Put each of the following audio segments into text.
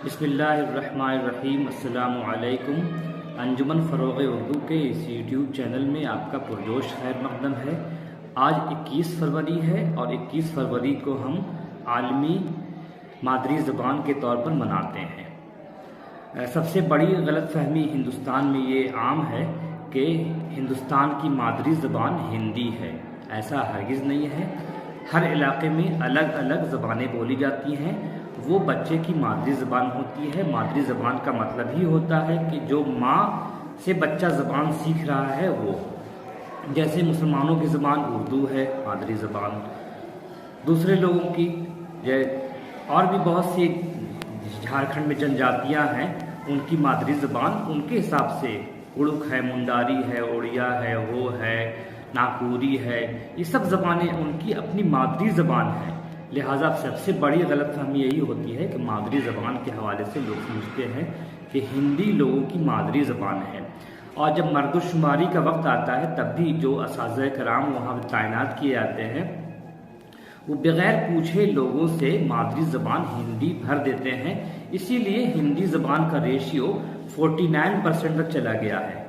بسم اللہ الرحمن الرحیم۔ السلام علیکم۔ انجمن فروغ اردو کے اس یوٹیوب چینل میں آپ کا پرجوش خیر مقدم ہے۔ آج 21 فروری ہے اور 21 فروری کو ہم عالمی مادری زبان کے طور پر مناتے ہیں۔ سب سے بڑی غلط فہمی ہندوستان میں یہ عام ہے کہ ہندوستان کی مادری زبان ہندی ہے۔ ایسا ہرگز نہیں ہے۔ ہر علاقے میں الگ الگ زبانیں بولی جاتی ہیں، وہ بچے کی مادری زبان ہوتی ہے۔ مادری زبان کا مطلب ہی ہوتا ہے کہ جو ماں سے بچہ زبان سیکھ رہا ہے وہ، جیسے مسلمانوں کی زبان اردو ہے مادری زبان، دوسرے لوگوں کی اور بھی بہت سی جھارکھنڈ میں جن جاتیاں ہیں ان کی مادری زبان ان کے حساب سے اڑک ہے، منڈاری ہے، اڑیا ہے، ہو ہے، ناگپوری ہے، یہ سب زبانیں ان کی اپنی مادری زبان ہے۔ لہٰذا سب سے بڑی غلط فہمی یہی ہوتی ہے کہ مادری زبان کے حوالے سے لوگ سمجھتے ہیں کہ ہندی لوگوں کی مادری زبان ہے، اور جب مرد و شماری کا وقت آتا ہے تب بھی جو اساتذہ کرام وہاں تعینات کیے جاتے ہیں وہ بغیر پوچھے لوگوں سے مادری زبان ہندی بھر دیتے ہیں۔ اسی لیے ہندی زبان کا ریشیو 49% تک چلا گیا ہے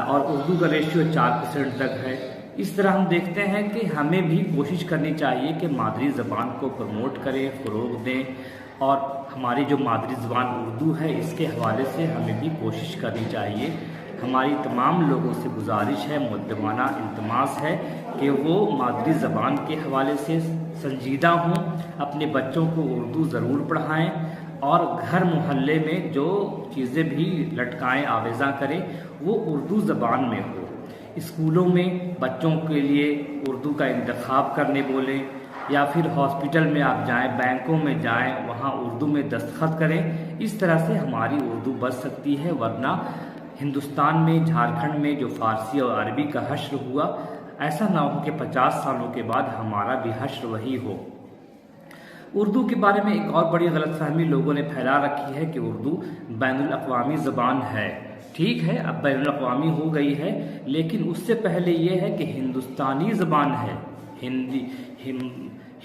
اور اردو کا ریشیو 4% تک ہے۔ اس طرح ہم دیکھتے ہیں کہ ہمیں بھی کوشش کرنی چاہیے کہ مادری زبان کو پروموٹ کریں، فروغ دیں، اور ہماری جو مادری زبان اردو ہے اس کے حوالے سے ہمیں بھی کوشش کرنی چاہیے۔ ہماری تمام لوگوں سے گزارش ہے، مؤدبانہ التماس ہے کہ وہ مادری زبان کے حوالے سے سنجیدہ ہوں، اپنے بچوں کو اردو ضرور پڑھائیں، اور گھر محلے میں جو چیزیں بھی لٹکائیں آویزاں کریں وہ اردو زبان میں ہو۔ اسکولوں میں بچوں کے لیے اردو کا انتخاب کرنے بولیں، یا پھر ہاسپٹل میں آپ جائیں، بینکوں میں جائیں، وہاں اردو میں دستخط کریں۔ اس طرح سے ہماری اردو بچ سکتی ہے، ورنہ ہندوستان میں، جھارکھنڈ میں جو فارسی اور عربی کا حشر ہوا، ایسا نہ ہو کہ 50 سالوں کے بعد ہمارا بھی حشر وہی ہو۔ اردو کے بارے میں ایک اور بڑی غلط فہمی لوگوں نے پھیلا رکھی ہے کہ اردو بین الاقوامی زبان ہے۔ ٹھیک ہے، اب بین الاقوامی ہو گئی ہے، لیکن اس سے پہلے یہ ہے کہ ہندوستانی زبان ہے۔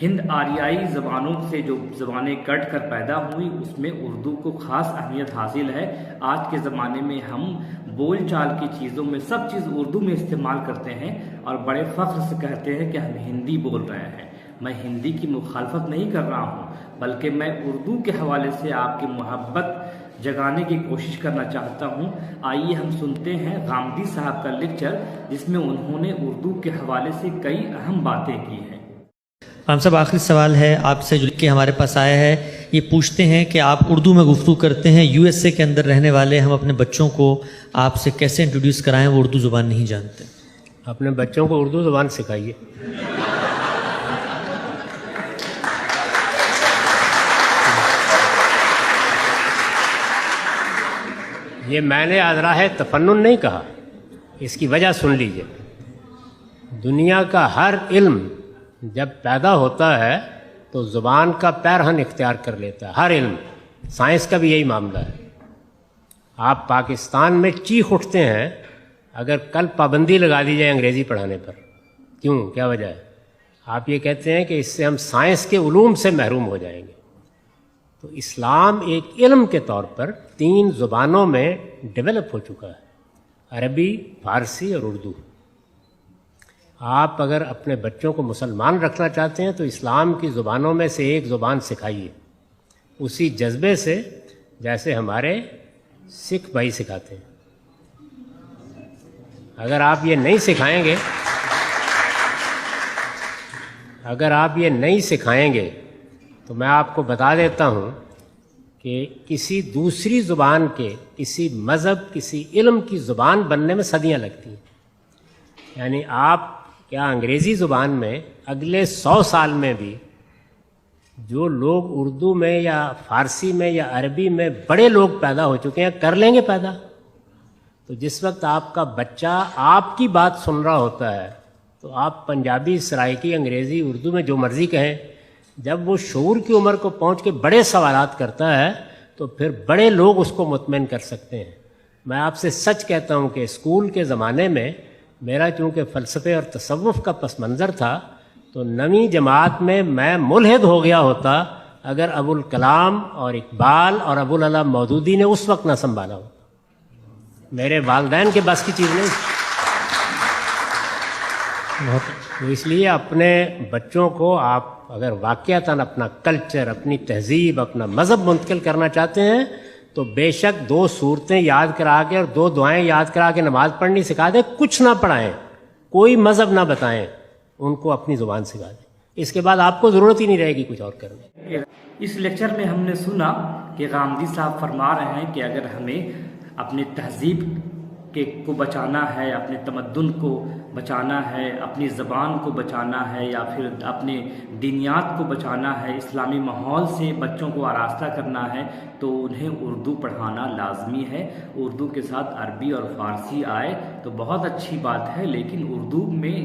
ہند آریائی زبانوں سے جو زبانیں کٹ کر پیدا ہوئی اس میں اردو کو خاص اہمیت حاصل ہے۔ آج کے زمانے میں ہم بول چال کی چیزوں میں سب چیز اردو میں استعمال کرتے ہیں اور بڑے فخر سے کہتے ہیں کہ ہم ہندی بول رہے ہیں۔ میں ہندی کی مخالفت نہیں کر رہا ہوں، بلکہ میں اردو کے حوالے سے آپ کی محبت جگانے کی کوشش کرنا چاہتا ہوں۔ آئیے ہم سنتے ہیں غامدی صاحب کا لیکچر، جس میں انہوں نے اردو کے حوالے سے کئی اہم باتیں کی ہیں۔ ہم سب آخری سوال ہے آپ سے جو کہ ہمارے پاس آیا ہے، یہ پوچھتے ہیں کہ آپ اردو میں گفتگو کرتے ہیں، USA کے اندر رہنے والے ہم اپنے بچوں کو آپ سے کیسے انٹروڈیوس کرائیں، وہ اردو زبان نہیں جانتے؟ اپنے بچوں کو اردو زبان سکھائیے۔ یہ میں نے ازراہ تفنن نہیں کہا، اس کی وجہ سن لیجئے۔ دنیا کا ہر علم جب پیدا ہوتا ہے تو زبان کا پیرہن اختیار کر لیتا ہے، ہر علم۔ سائنس کا بھی یہی معاملہ ہے۔ آپ پاکستان میں چیخ اٹھتے ہیں اگر کل پابندی لگا دی جائے انگریزی پڑھانے پر۔ کیوں؟ کیا وجہ ہے؟ آپ یہ کہتے ہیں کہ اس سے ہم سائنس کے علوم سے محروم ہو جائیں گے۔ تو اسلام ایک علم کے طور پر 3 زبانوں میں ڈیولپ ہو چکا ہے، عربی، فارسی اور اردو۔ آپ اگر اپنے بچوں کو مسلمان رکھنا چاہتے ہیں تو اسلام کی زبانوں میں سے ایک زبان سکھائیے، اسی جذبے سے جیسے ہمارے سکھ بھائی سکھاتے ہیں۔ اگر آپ یہ نہیں سکھائیں گے تو میں آپ کو بتا دیتا ہوں کہ کسی دوسری زبان کے، کسی مذہب، کسی علم کی زبان بننے میں صدیاں لگتی ہیں۔ یعنی آپ کیا انگریزی زبان میں اگلے 100 سال میں بھی جو لوگ اردو میں یا فارسی میں یا عربی میں بڑے لوگ پیدا ہو چکے ہیں کر لیں گے پیدا؟ تو جس وقت آپ کا بچہ آپ کی بات سن رہا ہوتا ہے تو آپ پنجابی، سرائیکی، انگریزی، اردو میں جو مرضی کہیں، جب وہ شعور کی عمر کو پہنچ کے بڑے سوالات کرتا ہے تو پھر بڑے لوگ اس کو مطمئن کر سکتے ہیں۔ میں آپ سے سچ کہتا ہوں کہ اسکول کے زمانے میں میرا چونکہ فلسفے اور تصوف کا پس منظر تھا، تو 9ویں جماعت میں میں ملحد ہو گیا ہوتا اگر ابوالکلام اور اقبال اور ابوالعلا مودودی نے اس وقت نہ سنبھالا ہو. میرے والدین کے بس کی چیز نہیں. تو اس لیے اپنے بچوں کو آپ اگر واقعتاً اپنا کلچر، اپنی تہذیب، اپنا مذہب منتقل کرنا چاہتے ہیں تو بے شک 2 صورتیں یاد کرا کے اور 2 دعائیں یاد کرا کے نماز پڑھنی سکھا دیں. کچھ نہ پڑھائیں، کوئی مذہب نہ بتائیں، ان کو اپنی زبان سکھا دیں. اس کے بعد آپ کو ضرورت ہی نہیں رہے گی کچھ اور کرنے. اس لیکچر میں ہم نے سنا کہ غامدی صاحب فرما رہے ہیں کہ اگر ہمیں اپنی تہذیب کو بچانا ہے، اپنے تمدن کو بچانا ہے، اپنی زبان کو بچانا ہے، یا پھر اپنے دینیات کو بچانا ہے، اسلامی ماحول سے بچوں کو آراستہ کرنا ہے، تو انہیں اردو پڑھانا لازمی ہے. اردو کے ساتھ عربی اور فارسی آئے تو بہت اچھی بات ہے، لیکن اردو میں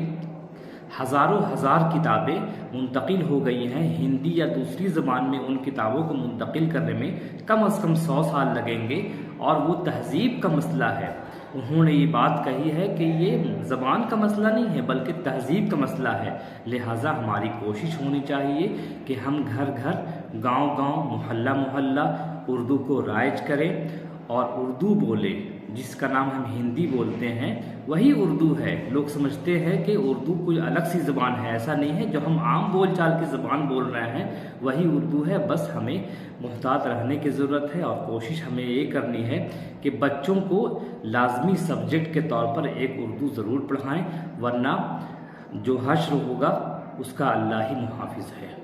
ہزاروں ہزار کتابیں منتقل ہو گئی ہیں. ہندی یا دوسری زبان میں ان کتابوں کو منتقل کرنے میں کم از کم 100 سال لگیں گے، اور وہ تہذیب کا مسئلہ ہے. انہوں نے یہ بات کہی ہے کہ یہ زبان کا مسئلہ نہیں ہے بلکہ تہذیب کا مسئلہ ہے. لہٰذا ہماری کوشش ہونی چاہیے کہ ہم گھر گھر، گاؤں گاؤں، محلہ محلہ اردو کو رائج کریں اور اردو بولیں. جس کا نام ہم ہندی بولتے ہیں وہی اردو ہے. لوگ سمجھتے ہیں کہ اردو کوئی الگ سی زبان ہے، ایسا نہیں ہے. جو ہم عام بول چال کی زبان بول رہے ہیں وہی اردو ہے. بس ہمیں محتاط رہنے کی ضرورت ہے، اور کوشش ہمیں یہ کرنی ہے کہ بچوں کو لازمی سبجیکٹ کے طور پر ایک اردو ضرور پڑھائیں، ورنہ جو حشر ہوگا اس کا اللہ ہی محافظ ہے.